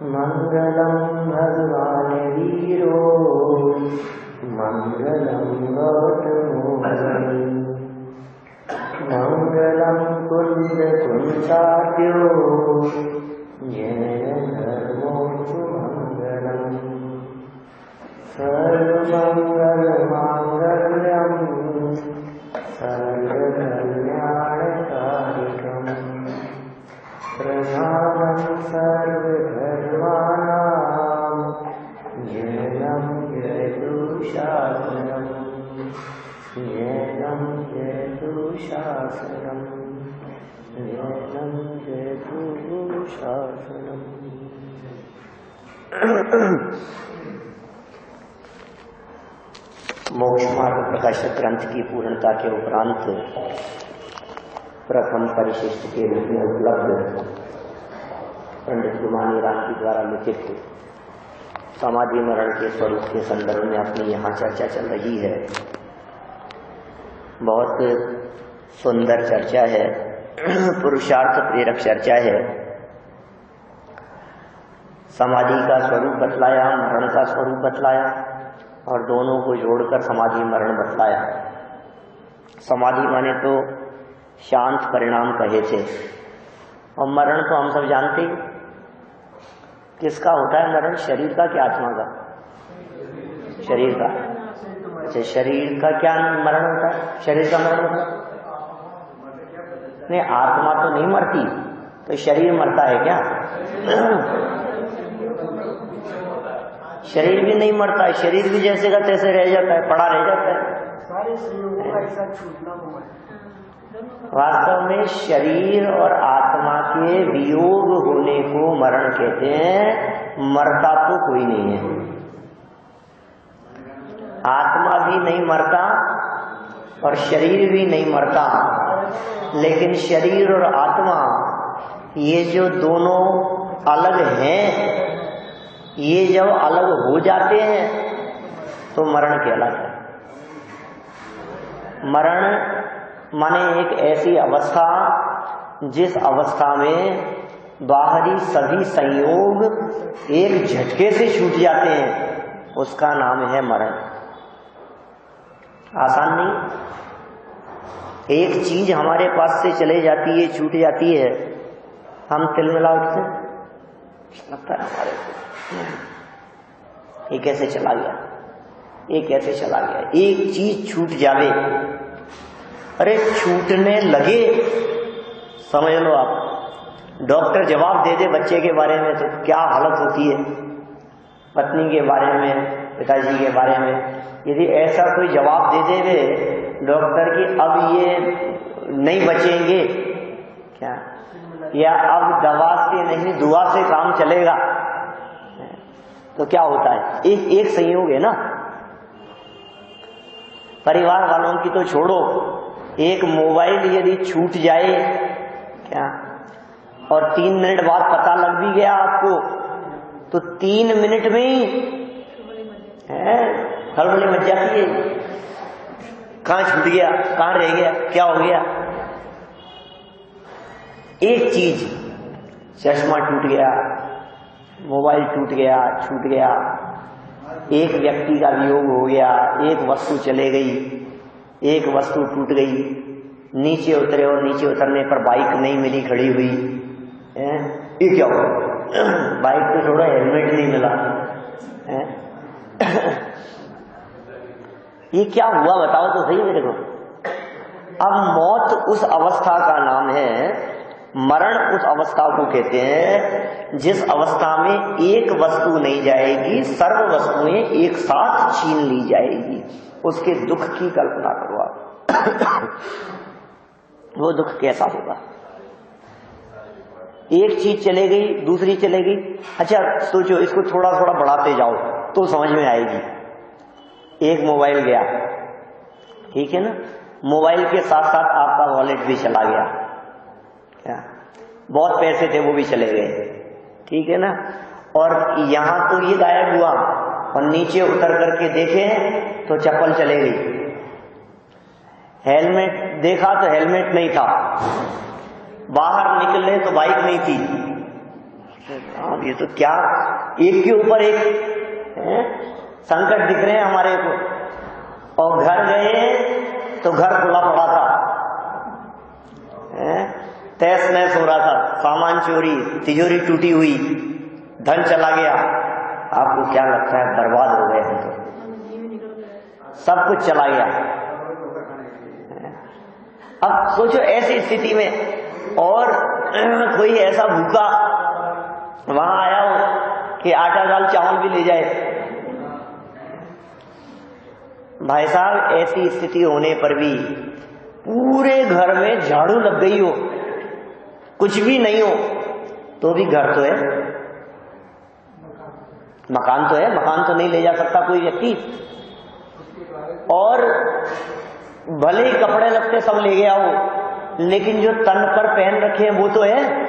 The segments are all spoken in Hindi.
मंगलम भगवान वीरो मंगलम गौतमोहनि मंगलम कुंद कुंचाद्यो जैन धर्मोऽस्तु मंगलम सर्वमंगल मांगल्यम सर्वकल्याणकारिकम प्रधानं सर्वधर्माणां ज्ञानं यदुशासनं ज्ञानं यदुशासनं ज्ञानं यदुशासनं। मोक्ष मार्ग प्रकाशक ग्रंथ की पूर्णता के उपरांत प्रथम परिशिष्ट के रूप में उपलब्ध पंडित गुमानी राम जी द्वारा लिखित समाधि मरण के स्वरूप के संदर्भ में अपनी यहाँ चर्चा चल रही है। बहुत सुंदर चर्चा है, पुरुषार्थ प्रेरक चर्चा है। समाधि का स्वरूप बतलाया, मरण का स्वरूप बतलाया और दोनों को जोड़कर समाधि मरण बतलाया। समाधि माने तो शांत परिणाम कहे थे और मरण तो हम सब जानते ही। किसका होता है मरण? शरीर का क्या आत्मा का? शरीर का। अच्छा, शरीर का क्या मरण होता है? शरीर का मरण होता है? नहीं, आत्मा तो नहीं मरती, तो शरीर मरता है क्या? शरीर भी नहीं मरता है, शरीर भी जैसे का तैसे रह जाता है, पड़ा रह जाता है। वास्तव में शरीर और आत्मा के वियोग होने को मरण कहते हैं। मरता तो कोई नहीं है, आत्मा भी नहीं मरता और शरीर भी नहीं मरता, लेकिन शरीर और आत्मा ये जो दोनों अलग हैं, ये जब अलग हो जाते हैं तो मरण कहलाता है। मरण माने एक ऐसी अवस्था जिस अवस्था में बाहरी सभी संयोग एक झटके से छूट जाते हैं, उसका नाम है मरण। आसान नहीं। एक चीज हमारे पास से चले जाती है, छूट जाती है, हम तिलमिला उठते हैं, लगता है हमारे को ये कैसे चला गया, ये कैसे चला गया। एक चीज छूट जावे, अरे छूटने लगे, समझ लो आप, डॉक्टर जवाब दे दे बच्चे के बारे में तो क्या हालत होती है, पत्नी के बारे में, पिताजी के बारे में। यदि ऐसा कोई जवाब दे देवे डॉक्टर कि अब ये नहीं बचेंगे क्या, या अब दवा से नहीं दुआ से काम चलेगा, तो क्या होता है? एक संयोग है ना। परिवार वालों की तो छोड़ो, एक मोबाइल यदि छूट जाए क्या, और 3 मिनट बाद पता लग भी गया आपको, तो 3 मिनट में ही हड़बड़ी मच जाती है। कहाँ छूट गया, कहाँ रह गया, क्या हो गया। एक चीज, चश्मा टूट गया, मोबाइल टूट गया, छूट गया, एक व्यक्ति का वियोग हो गया, एक वस्तु चले गई, एक वस्तु टूट गई, नीचे उतरे और नीचे उतरने पर बाइक नहीं मिली, खड़ी हुई, ये क्या हुआ? बाइक तो छोड़ो, हेलमेट नहीं मिला, ये क्या हुआ बताओ तो सही मेरे को। अब मौत उस अवस्था का नाम है, मरण उस अवस्था को कहते हैं जिस अवस्था में एक वस्तु नहीं जाएगी, सर्व वस्तुएं एक साथ छीन ली जाएगी। उसके दुख की कल्पना करो आप। वो दुख कैसा होगा? एक चीज चले गई, दूसरी चले गई। अच्छा सोचो, इसको थोड़ा थोड़ा बढ़ाते जाओ तो समझ में आएगी। एक मोबाइल गया, ठीक है ना, मोबाइल के साथ साथ आपका वॉलेट भी चला गया, क्या बहुत पैसे थे वो भी चले गए, ठीक है ना। और यहां तो ये गायब हुआ और नीचे उतर करके देखे तो चप्पल चले गई, हेलमेट देखा तो हेलमेट नहीं था, बाहर निकले तो बाइक नहीं थी, ये तो क्या एक के ऊपर एक संकट दिख रहे हैं हमारे को। और घर गए तो घर खुला पड़ा था, तहस नहस हो रहा था, सामान चोरी, तिजोरी टूटी हुई, धन चला गया। आपको क्या लगता है बर्बाद हो गए हम तो, सब कुछ चला गया। अब सोचो ऐसी स्थिति में, और कोई ऐसा भूखा वहां आया हो कि आटा दाल चावल भी ले जाए। भाई साहब ऐसी स्थिति होने पर भी पूरे घर में झाड़ू लग गई हो, कुछ भी नहीं हो, तो भी घर तो है, मकान तो है, मकान तो नहीं ले जा सकता कोई व्यक्ति। और भले ही कपड़े लगते सब ले गया हो, लेकिन जो तन पर पहन रखे हैं वो तो है।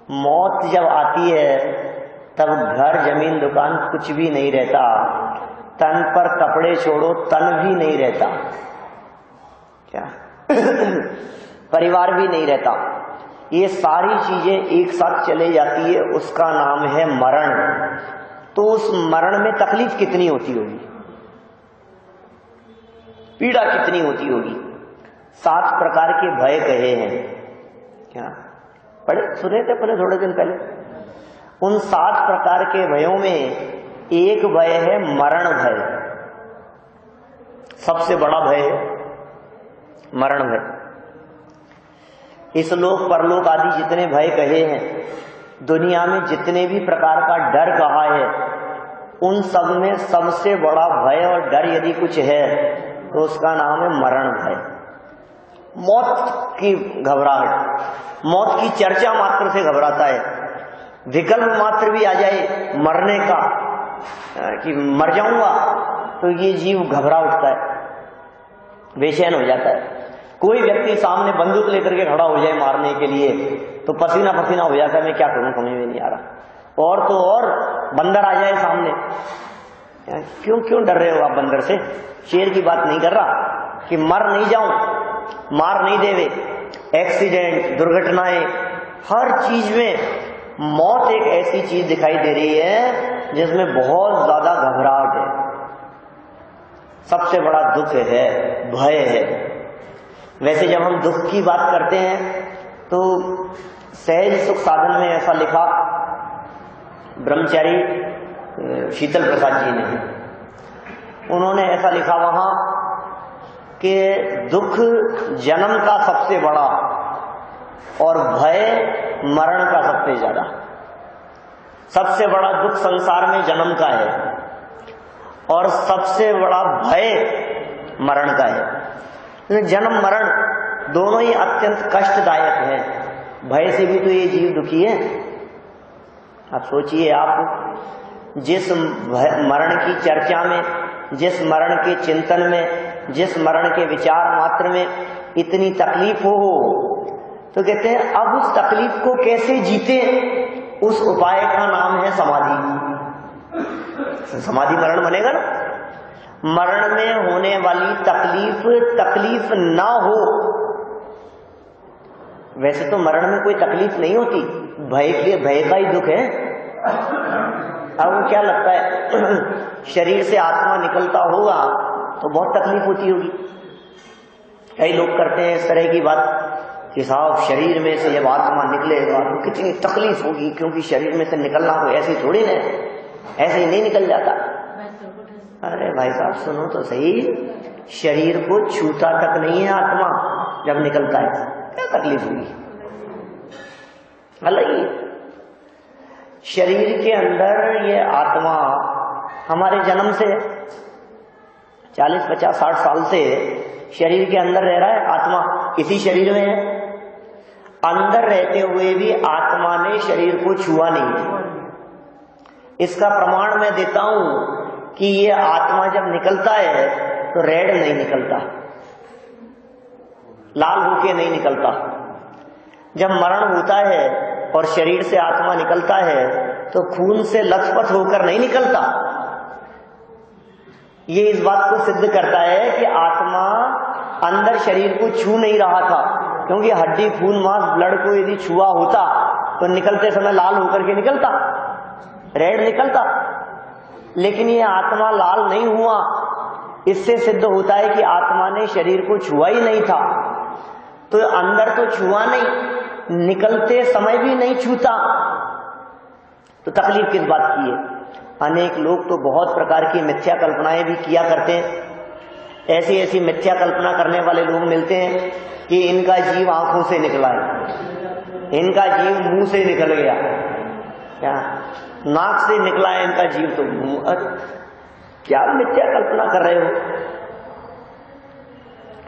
मौत जब आती है तब घर जमीन दुकान कुछ भी नहीं रहता, तन पर कपड़े छोड़ो तन भी नहीं रहता, क्या परिवार भी नहीं रहता। ये सारी चीजें एक साथ चले जाती है, उसका नाम है मरण। तो उस मरण में तकलीफ कितनी होती होगी, पीड़ा कितनी होती होगी। 7 प्रकार के भय कहे हैं, क्या पढ़े सुने थे पहले थोड़े दिन पहले। उन 7 प्रकार के भयों में एक भय है मरण भय, सबसे बड़ा भय है मरण भय। इस लोक परलोक आदि जितने भय कहे हैं, दुनिया में जितने भी प्रकार का डर कहा है, उन सब में सबसे बड़ा भय और डर यदि कुछ है तो उसका नाम है मरण भय। मौत की घबराहट, मौत की चर्चा मात्र से घबराता है। विकल्प मात्र भी आ जाए मरने का कि मर जाऊंगा, तो ये जीव घबरा उठता है, बेचैन हो जाता है। कोई व्यक्ति सामने बंदूक लेकर के खड़ा हो जाए मारने के लिए तो पसीना पसीना हो जाता है, मैं क्या करूं समझ में नहीं आ रहा। और तो और बंदर आ जाए सामने, क्यों डर रहे हो आप बंदर से? शेर की बात नहीं कर रहा कि मर नहीं जाऊं, मार नहीं देवे। एक्सीडेंट, दुर्घटनाएं, हर चीज में मौत एक ऐसी चीज दिखाई दे रही है जिसमें बहुत ज्यादा घबराहट है, सबसे बड़ा दुख है, भय है। वैसे जब हम दुख की बात करते हैं तो सहज सुख साधन में ऐसा लिखा ब्रह्मचारी शीतल प्रसाद जी ने, उन्होंने ऐसा लिखा वहां कि दुख जन्म का सबसे बड़ा और भय मरण का सबसे ज्यादा। सबसे बड़ा दुख संसार में जन्म का है और सबसे बड़ा भय मरण का है। जन्म मरण दोनों ही अत्यंत कष्टदायक है। भय से भी तो ये जीव दुखी है। आप सोचिए, आप जिस मरण की चर्चा में, जिस मरण के चिंतन में, जिस मरण के विचार मात्र में इतनी तकलीफ हो तो कहते हैं अब उस तकलीफ को कैसे जीते, उस उपाय का नाम है समाधि। समाधि मरण बनेगा ना। मरण में होने वाली तकलीफ ना हो। वैसे तो मरण में कोई तकलीफ नहीं होती, भय का ही दुख है। अब क्या लगता है शरीर से आत्मा निकलता होगा तो बहुत तकलीफ होती होगी। कई लोग करते हैं इस तरह की बात कि साहब शरीर में से जब आत्मा निकलेगा तो कितनी तकलीफ होगी, क्योंकि शरीर में से निकलना कोई ऐसे थोड़ी ना, ऐसे ही नहीं निकल जाता। अरे भाई साहब सुनो तो सही, शरीर को छूता तक नहीं है आत्मा जब निकलता है, क्या तकलीफ होगी? अलग ही शरीर के अंदर ये आत्मा हमारे जन्म से 40, 50, 60 साल से शरीर के अंदर रह रहा है। आत्मा इसी शरीर में है। अंदर रहते हुए भी आत्मा ने शरीर को छुआ नहीं। इसका प्रमाण मैं देता हूं कि ये आत्मा जब निकलता है तो रेड नहीं निकलता, लाल होके नहीं निकलता। जब मरण होता है और शरीर से आत्मा निकलता है तो खून से लथपथ होकर नहीं निकलता। ये इस बात को सिद्ध करता है कि आत्मा अंदर शरीर को छू नहीं रहा था, क्योंकि हड्डी, खून, मांस, ब्लड को यदि छुआ होता तो निकलते समय लाल होकर के निकलता, रेड निकलता। लेकिन ये आत्मा लाल नहीं हुआ, इससे सिद्ध होता है कि आत्मा ने शरीर को छुआ ही नहीं था। तो अंदर तो छुआ नहीं, निकलते समय भी नहीं छूता, तो तकलीफ किस बात की है? अनेक लोग तो बहुत प्रकार की मिथ्या कल्पनाएं भी किया करते हैं। ऐसी ऐसी मिथ्या कल्पना करने वाले लोग मिलते हैं कि इनका जीव आंखों से निकला है, इनका जीव मुंह से निकल गया, क्या नाक से निकला है इनका जीव, तो क्या मिथ्या कल्पना कर रहे हो?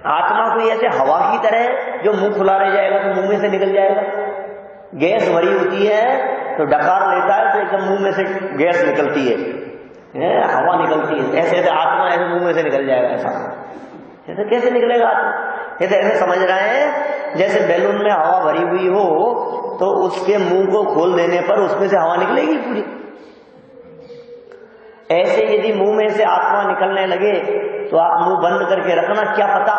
आत्मा कोई ऐसे हवा की तरह जो मुंह खुला रह जाएगा तो मुंह में से निकल जाएगा। गैस भरी होती है तो डकार लेता है तो एकदम मुंह में से गैस निकलती है, हवा निकलती है। ऐसे ऐसे आत्मा ऐसे मुंह में से निकल जाएगा, ऐसा कैसे निकलेगा आत्मा? ऐसे समझ रहे हैं जैसे बैलून में हवा भरी हुई हो तो उसके मुंह को खोल देने पर उसमें से हवा निकलेगी पूरी। ऐसे यदि मुंह में से आत्मा निकलने लगे तो आप मुंह बंद करके रखना, क्या पता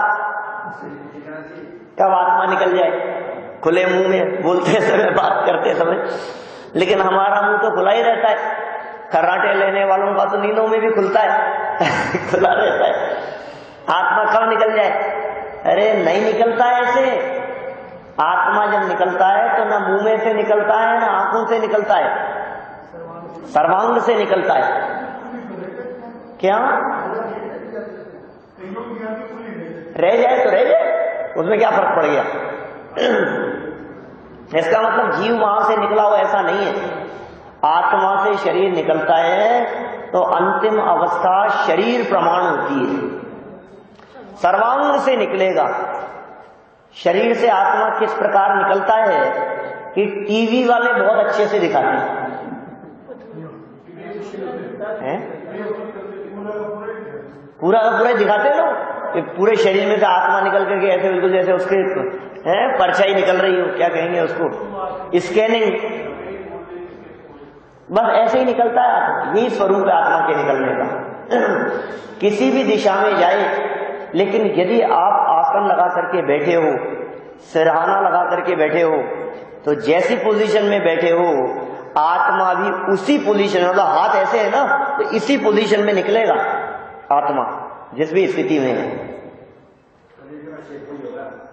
कब आत्मा निकल जाए खुले मुंह में, बोलते समय, बात करते समय। लेकिन हमारा मुंह तो खुला ही रहता है। खर्राटे लेने वालों का तो नींदों में भी खुलता है खुला रहता है। आत्मा कब निकल जाए? अरे नहीं निकलता है ऐसे। आत्मा जब निकलता है तो ना मुंह में से निकलता है ना आंखों से निकलता है, सर्वांग से निकलता है। क्या रह जाए तो रह जाए, उसमें क्या फर्क पड़ गया? इसका मतलब जीव वहां से निकला हो ऐसा नहीं है। आत्मा से शरीर निकलता है तो अंतिम अवस्था शरीर प्रमाण होती है, सर्वांग से निकलेगा। शरीर से आत्मा किस प्रकार निकलता है कि टीवी वाले बहुत अच्छे से दिखाते हैं, पूरा का पूरा दिखाते हैं लोग कि पूरे शरीर में से आत्मा निकल करके ऐसे बिल्कुल जैसे उसके परछाई निकल रही हो, क्या कहेंगे उसको, स्कैनिंग, बस ऐसे ही निकलता है आत्मा। यही स्वरूप है आत्मा के निकलने का। किसी भी दिशा में जाए, लेकिन यदि आप आसन लगा करके बैठे हो, सिरहाना लगा करके बैठे हो, तो जैसी पोजीशन में बैठे हो आत्मा भी उसी पोजीशन में, मतलब हाथ ऐसे है ना तो इसी पोजीशन में निकलेगा आत्मा जिस भी स्थिति में है।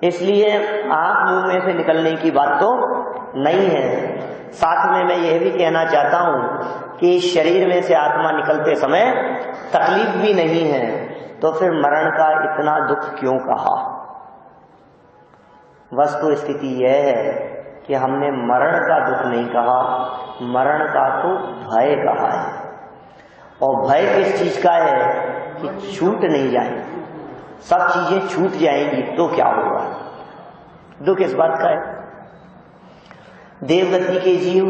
इसलिए आंख मुंह में से निकलने की बात तो नहीं है। साथ में मैं यह भी कहना चाहता हूं कि शरीर में से आत्मा निकलते समय तकलीफ भी नहीं है, तो फिर मरण का इतना दुख क्यों कहा? वस्तु स्थिति यह है कि हमने मरण का दुख नहीं कहा, मरण का तो भय कहा है। और भय किस चीज का है कि छूट नहीं जाए, सब चीजें छूट जाएंगी तो क्या होगा। दुख इस बात का है। देवगति के जीव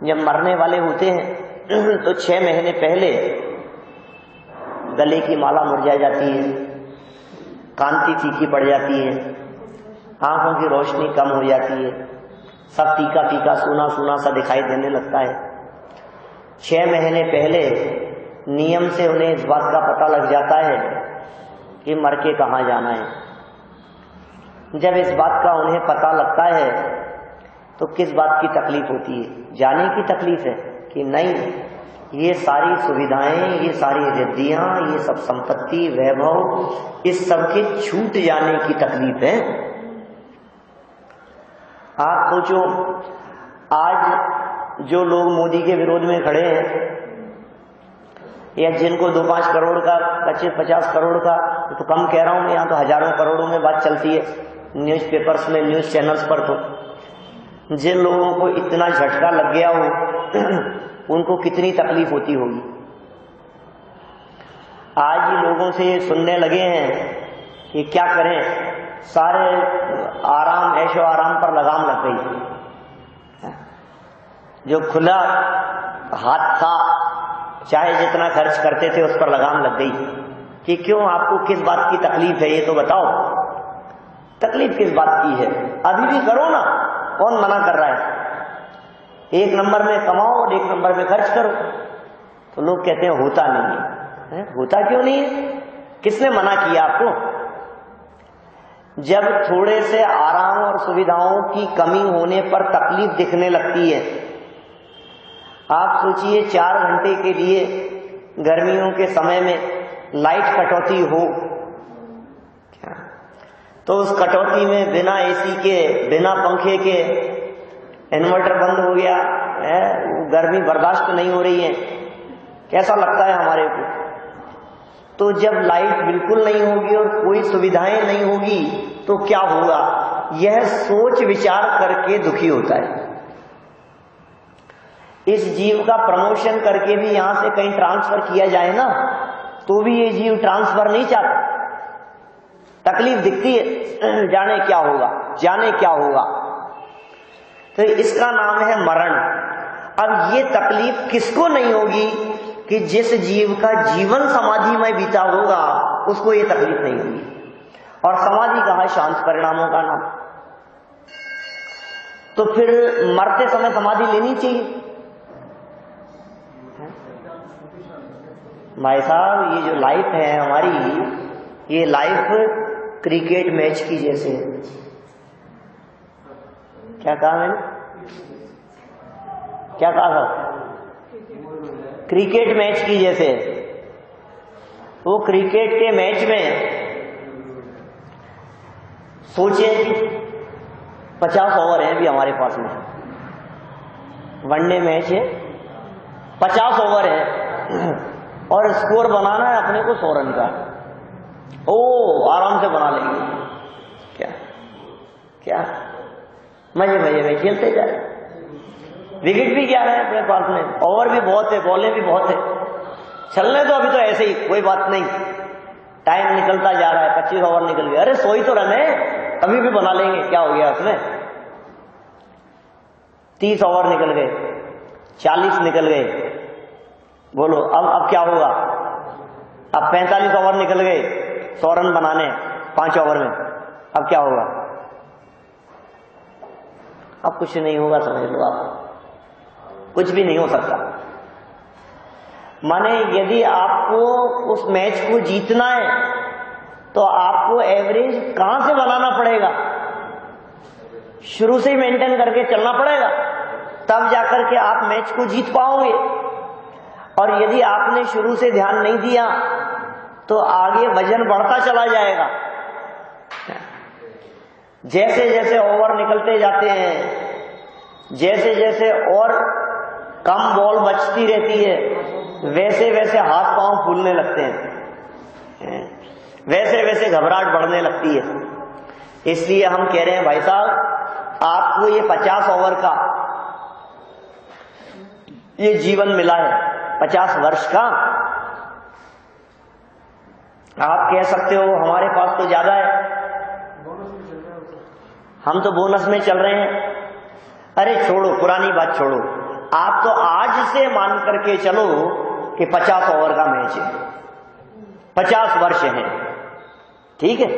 जब मरने वाले होते हैं तो 6 महीने पहले गले की माला मुरझा जाती है, कांति फीकी पड़ जाती है, आंखों की रोशनी कम हो जाती है, सब फीका फीका सूना सूना सा दिखाई देने लगता है। 6 महीने पहले नियम से उन्हें इस बात का पता लग जाता है कि मर के कहाँ जाना है। जब इस बात का उन्हें पता लगता है तो किस बात की तकलीफ होती है? जाने की तकलीफ है कि नहीं, ये सारी सुविधाएं, ये सारी रिद्धियां, ये सब संपत्ति, वैभव, इस सब के छूट जाने की तकलीफ है। आप सोचो, आज जो लोग मोदी के विरोध में खड़े हैं या जिनको 2-5 करोड़ का, 25-50 करोड़ का, तो कम कह रहा हूं मैं, यहाँ तो हजारों करोड़ों में बात चलती है न्यूज़पेपर्स में, न्यूज़ चैनल्स पर। तो जिन लोगों को इतना झटका लग गया हो उनको कितनी तकलीफ होती होगी। आज ही लोगों से सुनने लगे हैं कि क्या करें, सारे आराम, ऐशो आराम पर लगाम लग गई। जो खुला हाथ था, चाहे जितना खर्च करते थे उस पर लगाम लग गई। कि क्यों, आपको किस बात की तकलीफ है ये तो बताओ, तकलीफ किस बात की है? अभी भी करो ना, कौन मना कर रहा है? 1 नंबर में कमाओ और 1 नंबर में खर्च करो। तो लोग कहते हैं होता नहीं है। होता क्यों नहीं है? किसने मना किया आपको? जब थोड़े से आराम और सुविधाओं की कमी होने पर तकलीफ दिखने लगती है। आप सोचिए 4 घंटे के लिए गर्मियों के समय में लाइट कटौती हो क्या, तो उस कटौती में बिना एसी के, बिना पंखे के, इन्वर्टर बंद हो गया है, गर्मी बर्दाश्त नहीं हो रही है, कैसा लगता है हमारे को। तो जब लाइट बिल्कुल नहीं होगी और कोई सुविधाएं नहीं होगी तो क्या होगा, यह सोच विचार करके दुखी होता है। इस जीव का प्रमोशन करके भी यहां से कहीं ट्रांसफर किया जाए ना, तो भी ये जीव ट्रांसफर नहीं चाहता, तकलीफ दिखती है, जाने क्या होगा, जाने क्या होगा। तो इसका नाम है मरण। अब ये तकलीफ किसको नहीं होगी कि जिस जीव का जीवन समाधि में बीता होगा उसको ये तकलीफ नहीं होगी। और समाधि कहा शांत परिणामों का नाम। तो फिर मरते समय समाधि लेनी चाहिए। भाई साहब, ये जो लाइफ है हमारी, ये लाइफ क्रिकेट मैच की जैसे है। क्या कहा मैंने, क्या कहा था? क्रिकेट मैच की जैसे। वो क्रिकेट के मैच में सोचे कि 50 ओवर है अभी हमारे पास में, वनडे मैच है, 50 ओवर है और स्कोर बनाना है अपने को 100 रन का। ओ आराम से बना लेंगे, क्या क्या मजे मजे में खेलते जाए। विकेट भी 11 है अपने पास में, ओवर भी बहुत है, बॉलें भी बहुत है, चलने तो अभी तो ऐसे ही, कोई बात नहीं, टाइम निकलता जा रहा है। 25 ओवर निकल गए, अरे 100 ही तो रन है, अभी भी बना लेंगे, क्या हो गया उसमें। 30 ओवर निकल गए, 40 निकल गए, बोलो अब क्या होगा। अब 45 ओवर निकल गए, 100 रन बनाने 5 ओवर में, अब क्या होगा। अब कुछ नहीं होगा, समझ लो आप, कुछ भी नहीं हो सकता। माने यदि आपको उस मैच को जीतना है तो आपको एवरेज कहां से बनाना पड़ेगा, शुरू से ही मेंटेन करके चलना पड़ेगा, तब जाकर के आप मैच को जीत पाओगे। और यदि आपने शुरू से ध्यान नहीं दिया तो आगे वजन बढ़ता चला जाएगा। जैसे जैसे ओवर निकलते जाते हैं, जैसे जैसे और कम बॉल बचती रहती है, वैसे वैसे हाथ पांव फूलने लगते हैं, वैसे वैसे घबराहट बढ़ने लगती है। इसलिए हम कह रहे हैं भाई साहब, आपको ये 50 ओवर का ये जीवन मिला है, 50 वर्ष का। आप कह सकते हो हमारे पास तो ज्यादा है, हम तो बोनस में चल रहे हैं। अरे छोड़ो, पुरानी बात छोड़ो, आप तो आज से मान करके चलो कि 50 ओवर का मैच है, 50 वर्ष है, ठीक है।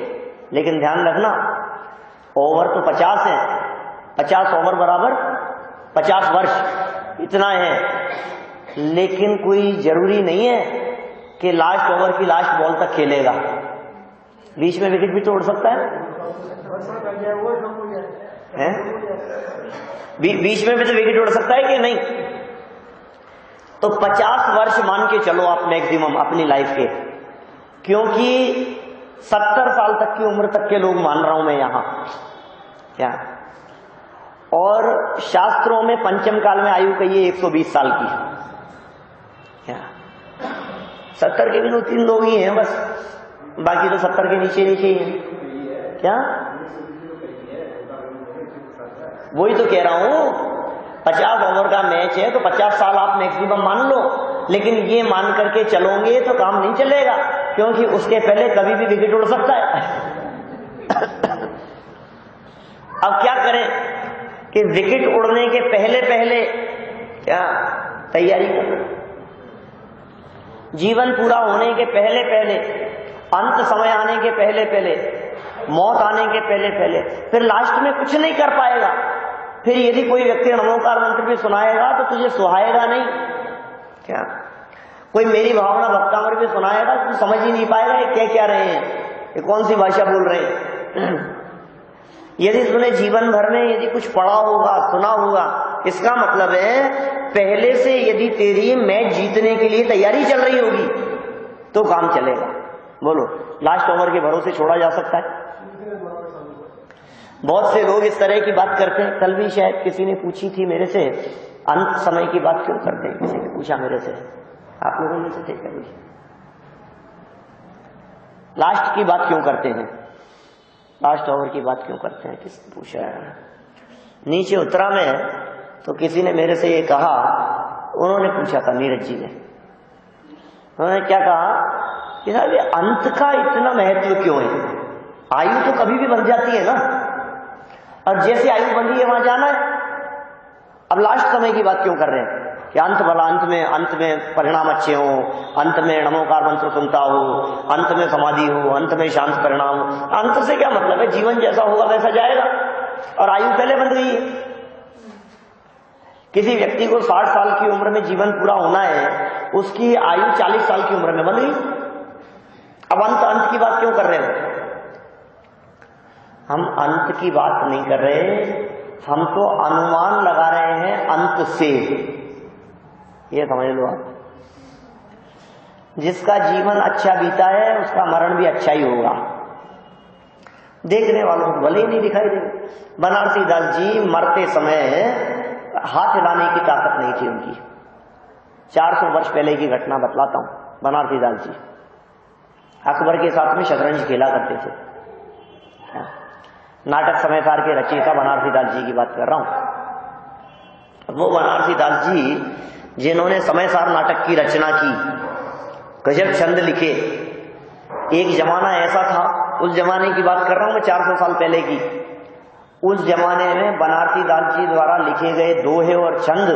लेकिन ध्यान रखना, ओवर तो 50 है, 50 ओवर बराबर 50 वर्ष, इतना है। लेकिन कोई जरूरी नहीं है कि लास्ट ओवर की लास्ट बॉल तक खेलेगा, बीच में विकेट भी तोड़ सकता है, बीच में भी तो विकेट उड़ सकता है कि नहीं। तो 50 वर्ष मान के चलो आप मैक्सिमम अपनी लाइफ के, क्योंकि 70 साल तक की उम्र तक के लोग मान रहा हूं मैं यहां, क्या। और शास्त्रों में पंचम काल में आयु कहिए 120 साल की, क्या। 70 के भी 2-3 लोग ही हैं बस, बाकी तो 70 के नीचे नीचे ही हैं, क्या। वही तो कह रहा हूं, 50 ओवर का मैच है तो 50 साल आप मैक्सिमम मान लो। लेकिन ये मान करके चलोगे तो काम नहीं चलेगा, क्योंकि उसके पहले कभी भी विकेट उड़ सकता है। अब क्या करें कि विकेट उड़ने के पहले पहले क्या तैयारी करें, जीवन पूरा होने के पहले पहले, अंत समय आने के पहले पहले, मौत आने के पहले पहले, फिर लास्ट में कुछ नहीं कर पाएगा। फिर यदि कोई व्यक्ति नमोकार मंत्र भी सुनाएगा तो तुझे सुहाएगा नहीं, क्या। कोई मेरी भावना भक्तामृत भी सुनाएगा तो समझ ही नहीं पाएगा ये कह क्या रहे हैं, ये कौन सी भाषा बोल रहे हैं। यदि तूने जीवन भर में यदि कुछ पढ़ा होगा, सुना होगा, इसका मतलब है पहले से यदि तेरी मैच जीतने के लिए तैयारी चल रही होगी तो काम चलेगा। बोलो, लास्ट ओवर के भरोसे छोड़ा जा सकता है? बहुत से लोग इस तरह की बात करते हैं। कल भी शायद किसी ने पूछी थी मेरे से, अंत समय की बात क्यों करते हैं? किसी ने पूछा मेरे से, आप लोगों में से थे क्या? लास्ट की बात क्यों करते हैं? लास्ट ओवर की बात क्यों करते हैं? किसने पूछा है? नीचे उत्तरा में तो किसी ने मेरे से ये कहा, उन्होंने पूछा था, नीरज जी ने, उन्होंने क्या कहा कि साहब ये अंत का इतना महत्व क्यों है? आयु तो कभी भी बन जाती है ना, और जैसे आयु बंधी है वहां जाना है। अब लास्ट समय की बात क्यों कर रहे हैं कि अंत भला, अंत में परिणाम अच्छे हो, अंत में नमोकार मंत्र सुनता हो, अंत में समाधि हो, अंत में शांत परिणाम हो। अंत से क्या मतलब है? जीवन जैसा होगा वैसा जाएगा, और आयु पहले बंध गई है। किसी व्यक्ति को 60 साल की उम्र में जीवन पूरा होना है, उसकी आयु 40 साल की उम्र में बंध गई। अब अंत की बात क्यों कर रहे हो? हम अंत की बात नहीं कर रहे, हम तो अनुमान लगा रहे हैं अंत से। ये समझ लो आप, जिसका जीवन अच्छा बीता है उसका मरण भी अच्छा ही होगा। देखने वालों को भले ही नहीं दिखाई दे। बनारसी दास जी मरते समय हाथ हिलाने की ताकत नहीं थी उनकी। 400 वर्ष पहले की घटना बतलाता हूं। बनारसी दास जी अकबर के साथ में शतरंज खेला करते थे। नाटक समयसार के रचयिता बनारसी दास जी की बात कर रहा हूं। वो बनारसी दास जी जिन्होंने समयसार नाटक की रचना की, गजब छंद लिखे। एक जमाना ऐसा था, उस जमाने की बात कर रहा हूं मैं, 400 साल पहले की। उस जमाने में बनारसी दास जी द्वारा लिखे गए दोहे और छंद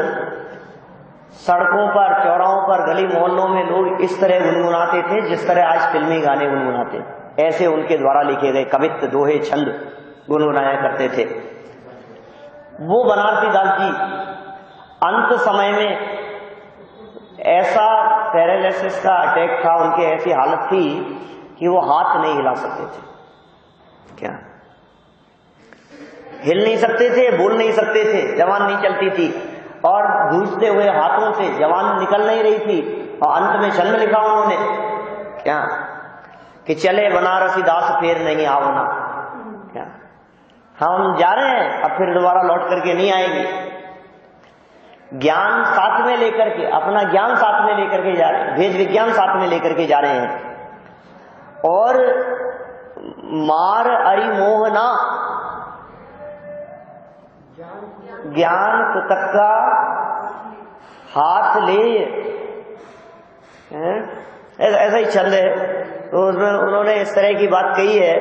सड़कों पर, चौराहों पर, गली मोहल्लों में लोग इस तरह गुनगुनाते थे जिस तरह आज फिल्मी गाने गुनगुनाते। ऐसे उनके द्वारा लिखे गए कवित्व, दोहे, छंद गुनगुनाया करते थे। वो बनारसी दास जी अंत समय में ऐसा पैरालिसिस का अटैक था, उनकी ऐसी हालत थी कि वो हाथ नहीं हिला सकते थे। क्या हिल नहीं सकते थे, बोल नहीं सकते थे, जबान नहीं चलती थी, और गूंजते हुए हाथों से जबान निकल नहीं रही थी। और अंत में छंद लिखा उन्होंने, क्या कि चले बनारसी दास फेर नहीं आवना। क्या हम जा रहे हैं, अब फिर दोबारा लौट करके नहीं आएंगे। ज्ञान साथ में लेकर के, अपना ज्ञान साथ में लेकर के जा रहे हैं, वेद विज्ञान साथ में लेकर के जा रहे हैं। और मार अरि मोहना, ज्ञान कृतक का हाथ ले, ऐसा ही छंद है। तो उसमें उन्होंने इस तरह की बात कही है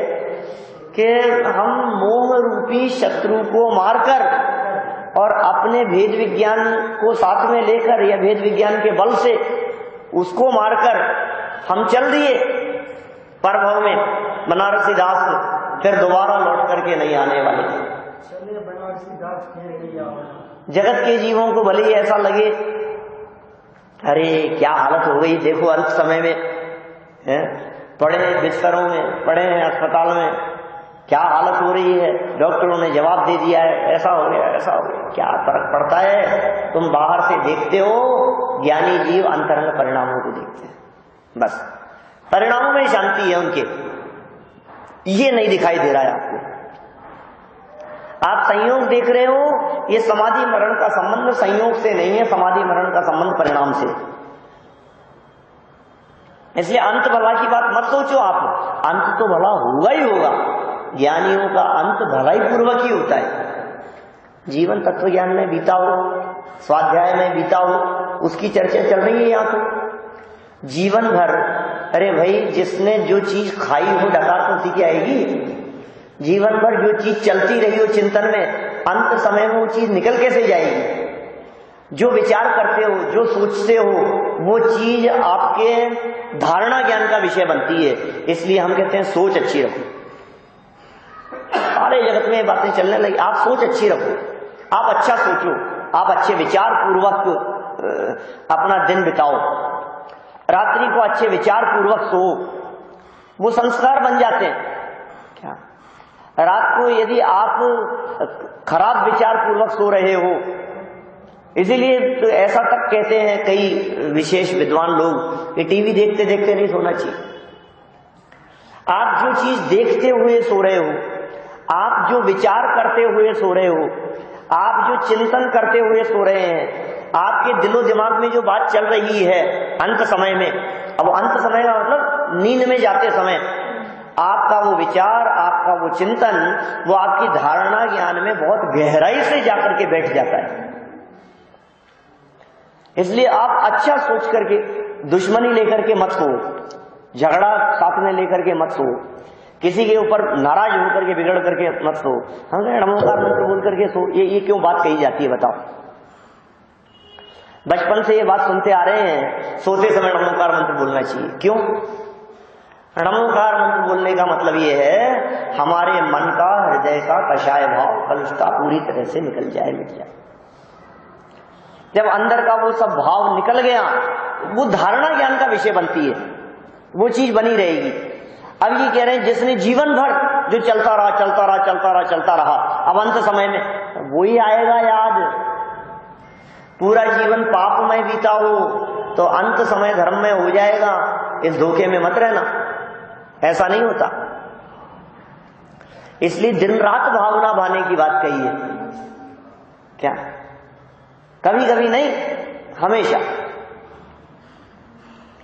कि हम मोह रूपी शत्रु को मारकर और अपने भेद विज्ञान को साथ में लेकर, या भेद विज्ञान के बल से उसको मारकर हम चल दिए परभव में। बनारसी दास फिर दोबारा लौट करके नहीं आने वाले। जगत के जीवों को भले ही ऐसा लगे, अरे क्या हालत हो गई, देखो अंत समय में है, पड़े हैं बिस्तरों में, पड़े हैं अस्पताल में, क्या हालत हो रही है, डॉक्टरों ने जवाब दे दिया है, ऐसा हो गया, ऐसा हो गया। क्या फर्क पड़ता है? तुम बाहर से देखते हो, ज्ञानी जीव अंतरंग परिणामों को देखते हैं। बस परिणामों में शांति है उनके, ये नहीं दिखाई दे रहा है आपको। आप संयोग देख रहे हो, ये समाधि मरण का संबंध संयोग से नहीं है, समाधि मरण का संबंध परिणाम से। इसलिए अंत भला की बात मत सोचो आप, अंत तो भला होगा ही होगा। ज्ञानियों का अंत भलाई पूर्वक ही होता है। जीवन तत्व ज्ञान में बीता हो, स्वाध्याय में बीता हो, उसकी चर्चा चल रही है यहाँ तो। जीवन भर, अरे भाई जिसने जो चीज खाई हो डकार तो उसी की आएगी। जीवन भर जो चीज चलती रही हो चिंतन में, अंत समय में वो चीज निकल कैसे जाएगी? जो विचार करते हो, जो सोचते हो, वो चीज आपके धारणा ज्ञान का विषय बनती है। इसलिए हम कहते हैं सोच अच्छी रखो। सारे जगत में बातें चलने लगी, आप सोच अच्छी रखो, आप अच्छा सोचो, आप अच्छे विचार पूर्वक अपना दिन बिताओ, रात्रि को अच्छे विचार पूर्वक सो, वो संस्कार बन जाते हैं। क्या रात को यदि आप खराब विचार पूर्वक सो रहे हो, इसीलिए तो ऐसा तक कहते हैं कई विशेष विद्वान लोग कि टीवी देखते देखते नहीं सोना चाहिए। आप जो चीज देखते हुए सो रहे हो, आप जो विचार करते हुए सो रहे हो, आप जो चिंतन करते हुए सो रहे हैं, आपके दिलो दिमाग में जो बात चल रही है अंत समय में, अब अंत समय का मतलब नींद में जाते समय, आपका वो विचार, आपका वो चिंतन, वो आपकी धारणा ज्ञान में बहुत गहराई से जाकर के बैठ जाता है। इसलिए आप अच्छा सोच करके, दुश्मनी लेकर के मत सो, झगड़ा साथ में लेकर के मत सो, किसी के ऊपर नाराज होकर के बिगड़ करके मत सो। हम कहें नमोकार मंत्र बोल करके सो, ये क्यों बात कही जाती है बताओ? बचपन से ये बात सुनते आ रहे हैं, सोते समय नमोकार मंत्र बोलना चाहिए। क्यों? नमोकार मंत्र बोलने का मतलब ये है हमारे मन का, हृदय का कषाय भाव, कलुषता पूरी तरह से निकल जाए, मिट जाए। जब अंदर का वो सब भाव निकल गया, वो धारणा ज्ञान का विषय बनती है, वो चीज बनी रहेगी। अब ये कह रहे हैं जिसने जीवन भर जो चलता रहा चलता रहा चलता रहा चलता रहा, अब अंत समय में वही आएगा याद। पूरा जीवन पाप में बीता हो तो अंत समय धर्म में हो जाएगा, इस धोखे में मत रहना, ऐसा नहीं होता। इसलिए दिन रात भावना भाने की बात कही है। क्या? कभी कभी नहीं, हमेशा।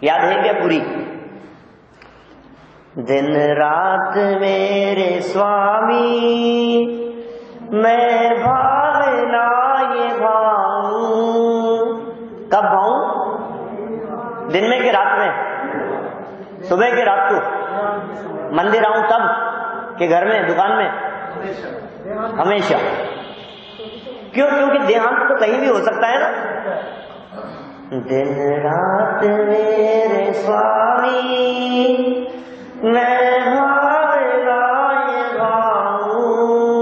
याद है क्या पूरी? दिन रात मेरे स्वामी मैं भावना ये भाऊं। कब भाऊं? दिन में कि रात में? सुबह के रात को? मंदिर आऊं तब कि घर में, दुकान में? हमेशा। क्यों? क्योंकि देहांत तो कहीं भी हो सकता है ना। दिन रात मेरे स्वामी मैं भावना ये भाऊं,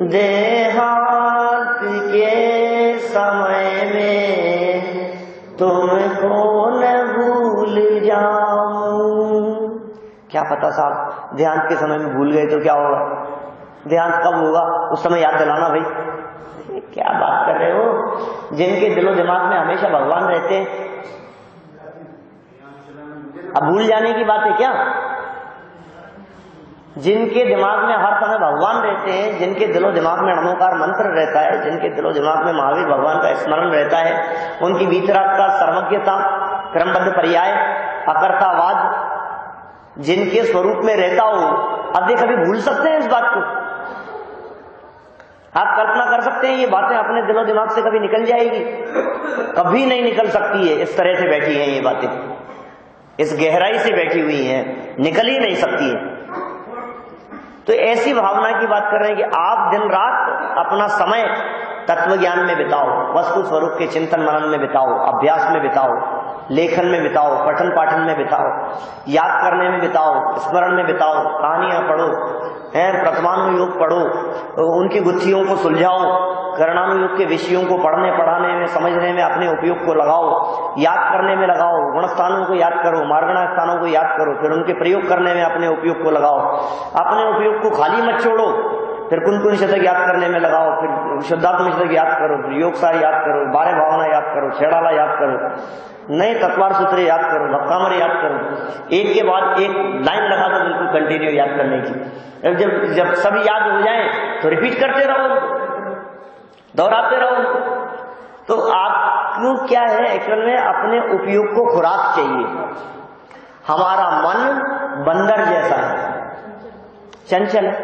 देहांत के समय में तुमको न भूल जाऊं। क्या पता साहब, देहांत के समय में भूल गए तो क्या होगा? देहांत कब होगा उस समय याद दिलाना भाई। क्या बात कर रहे हो? जिनके दिलो दिमाग में हमेशा भगवान रहते हैं, अब भूल जाने की बात है क्या? जिनके दिमाग में हर समय भगवान रहते हैं, जिनके दिलो दिमाग में नमोकार मंत्र रहता है, जिनके दिलो दिमाग में महावीर भगवान का स्मरण रहता है, उनकी वीतरागता, सर्वज्ञता, क्रमबद्ध पर्याय, अकर्तावाद जिनके स्वरूप में रहता हो, अब देख कभी भूल सकते हैं इस बात को? आप कल्पना कर सकते हैं ये बातें अपने दिलो दिमाग से कभी निकल जाएगी? कभी नहीं निकल सकती है। इस तरह से बैठी हैं ये बातें, इस गहराई से बैठी हुई हैं, निकल ही नहीं सकती है। तो ऐसी भावना की बात कर रहे हैं कि आप दिन रात अपना समय तत्व ज्ञान में बिताओ, वस्तु स्वरूप के चिंतन मनन में बिताओ, अभ्यास में बिताओ, लेखन में बिताओ, पठन पाठन में बिताओ, याद करने में बिताओ, स्मरण में बिताओ, कहानियां पढ़ो, प्रथमानुयोग पढ़ो, उनकी गुत्थियों को सुलझाओ, करणानुयोग के विषयों को पढ़ने पढ़ाने में, समझने में अपने उपयोग को लगाओ, याद करने में लगाओ, गुणस्थानों को याद करो, मार्गणा स्थानों को याद करो, फिर उनके प्रयोग करने में अपने उपयोग को लगाओ। अपने उपयोग को खाली मत छोड़ो, फिर कुन शतक याद करने में लगाओ, फिर शुद्धात्म शतक याद करो, फिर योग सार याद करो, 12 भावना याद करो, छेड़ाला याद करो, नए तत्वार सूत्र याद करो, भक्कामर याद करो, एक के बाद एक लाइन लगा दो बिल्कुल कंटिन्यू याद करने की। जब सब याद हो जाए तो रिपीट करते रहो, दोहराते रहो। तो आपको क्या है, एक्चुअल में अपने उपयोग को खुराक चाहिए। हमारा मन बंदर जैसा है, चंचल है,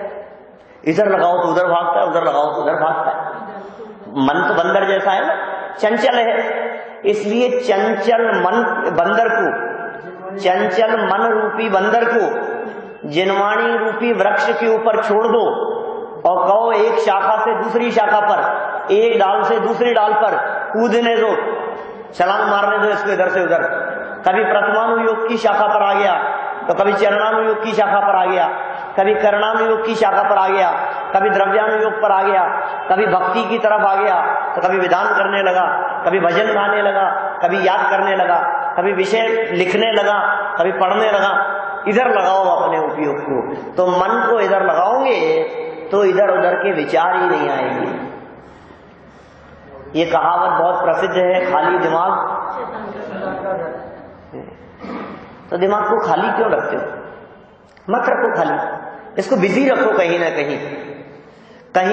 इधर लगाओ तो उधर भागता है, उधर लगाओ तो उधर भागता है। मन तो बंदर जैसा है ना, चंचल है। इसलिए चंचल मन बंदर को, चंचल मन रूपी बंदर को जिनवाणी रूपी वृक्ष के ऊपर छोड़ दो और कहो एक शाखा से दूसरी शाखा पर, एक डाल से दूसरी डाल पर कूदने दो, छलांग मारने दो इसको इधर से उधर। कभी प्रथमानुयोग की शाखा पर आ गया तो कभी चरणानुयोग की शाखा पर आ गया, कभी करणानुयोग की शाखा पर आ गया, कभी द्रव्यानुयोग पर आ गया, कभी भक्ति की तरफ आ गया, तो कभी विधान करने लगा, कभी भजन गाने लगा, कभी याद करने लगा, कभी विषय लिखने लगा, कभी पढ़ने लगा। इधर लगाओ अपने उपयोग को। तो मन को इधर लगाओगे तो इधर उधर के विचार ही नहीं आएंगे। ये कहावत बहुत प्रसिद्ध है, खाली दिमाग। तो दिमाग को खाली क्यों रखते हो? मत रखो खाली, इसको बिजी रखो। कहीं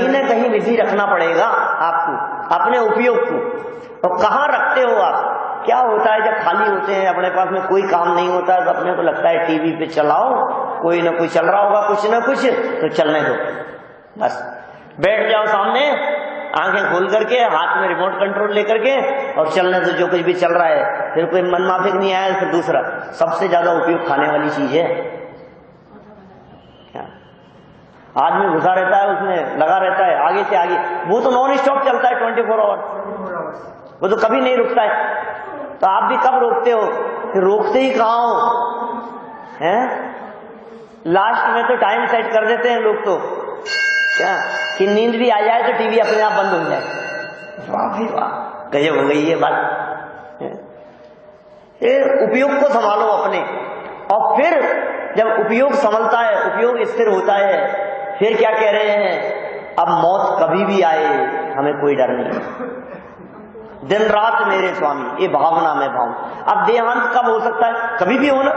ना कहीं बिजी रखना पड़ेगा आपको, अपने उपयोग को। और कहाँ रखते हो आप? क्या होता है जब खाली होते हैं, अपने पास में कोई काम नहीं होता है, तो अपने को लगता है टीवी पे चलाओ, कोई ना कोई चल रहा होगा, कुछ ना कुछ, तो चलने दो। बस बैठ जाओ सामने, आंखें खोल करके, हाथ में रिमोट कंट्रोल लेकर के, और चलने दो जो कुछ भी चल रहा है। फिर कोई मन माफिक नहीं आया। फिर दूसरा सबसे ज्यादा उपयोग खाने वाली चीज है क्या? आदमी घुसा रहता है, उसमें लगा रहता है आगे से आगे। वो तो नॉन स्टॉप चलता है 24 आवर, वो तो कभी नहीं रुकता है। तो आप भी कब रोकते हो? फिर रोकते ही कहाँ हो हैं? लास्ट में तो टाइम सेट कर देते हैं लोग तो क्या, कि नींद भी आ जाए तो टीवी अपने आप बंद हो जाए। वाह भाई वाह, गजब हो गई ये बात। उपयोग को संभालो अपने, और फिर जब उपयोग संभलता है, उपयोग स्थिर होता है, फिर क्या कह रहे हैं? अब मौत कभी भी आए हमें कोई डर नहीं। दिन रात मेरे स्वामी, ये भावना में भाव। अब देहांत कब हो सकता है? कभी भी हो ना।